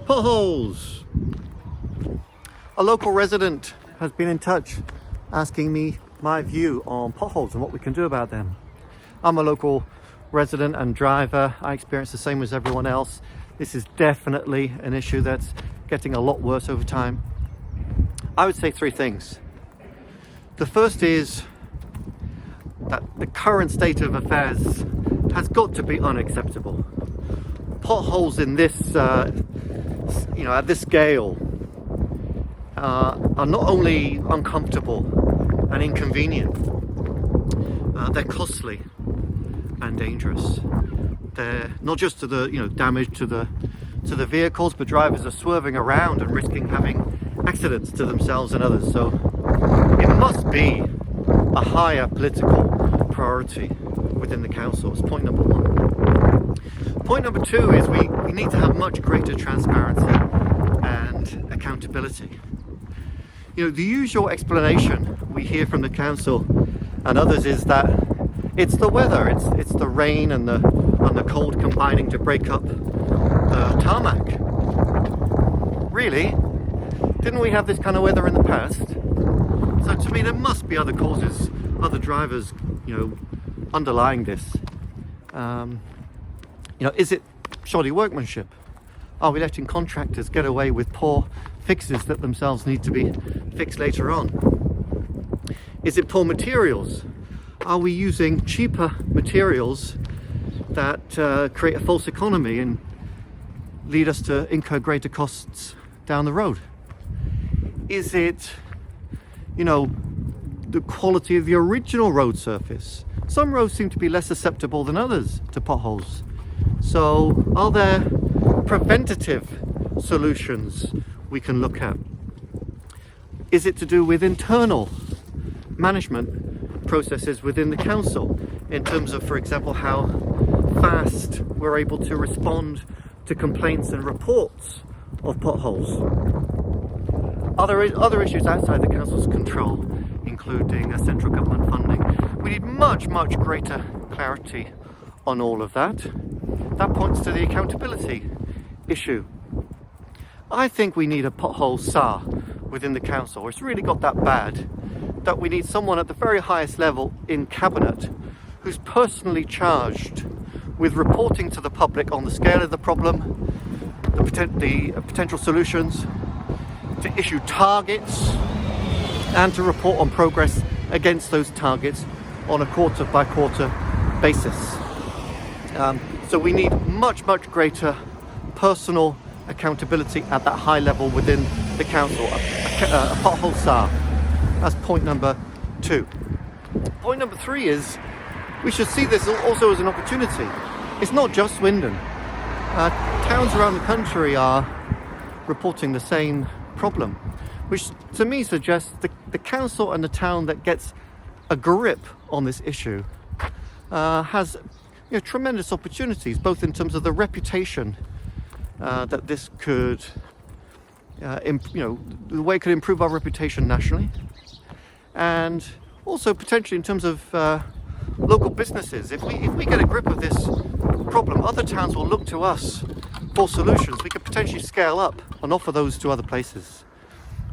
Potholes! A local resident has been in touch asking me my view on potholes and what we can do about them. I'm a local resident and driver. I experience the same as everyone else. This is definitely an issue that's getting a lot worse over time. I would say three things. The first is that the current state of affairs has got to be unacceptable. Potholes in this, at this scale, are not only uncomfortable and inconvenient, they're costly and dangerous. They're not just to the damage to the vehicles, but drivers are swerving around and risking having accidents to themselves and others. So it must be a higher political priority within the council. It's point number one. Point number two is we need to have much greater transparency and accountability. The usual explanation we hear from the council and others is that it's the weather, it's the rain and the cold combining to break up the tarmac. Really? Didn't we have this kind of weather in the past? So to me, there must be other causes, other drivers, underlying this. Is it shoddy workmanship? Are we letting contractors get away with poor fixes that themselves need to be fixed later on? Is it poor materials? Are we using cheaper materials that create a false economy and lead us to incur greater costs down the road? Is it, the quality of the original road surface? Some roads seem to be less susceptible than others to potholes. So are there preventative solutions we can look at? Is it to do with internal management processes within the council in terms of, for example, how fast we're able to respond to complaints and reports of potholes? Other issues outside the council's control, including central government funding. We need much greater clarity on all of that. That points to the accountability issue. I think we need a pothole SAR within the council. It's really got that bad that we need someone at the very highest level in cabinet who's personally charged with reporting to the public on the scale of the problem, the potential solutions, to issue targets, and to report on progress against those targets on a quarter by quarter basis. So we need much greater personal accountability at that high level within the council, a pothole SAR. That's point number two. Point number three is we should see this also as an opportunity. It's not just Swindon. Towns around the country are reporting the same problem, which to me suggests the council and the town that gets a grip on this issue has tremendous opportunities, both in terms of the reputation that this could, the way it could improve our reputation nationally, and also potentially in terms of local businesses. If we get a grip of this problem, other towns will look to us for solutions. We could potentially scale up and offer those to other places.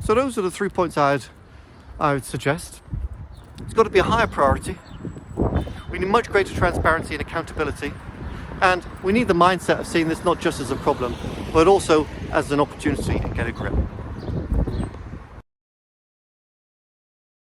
So those are the 3 points I would suggest. It's got to be a higher priority. We need much greater transparency and accountability, and we need the mindset of seeing this not just as a problem, but also as an opportunity to get a grip.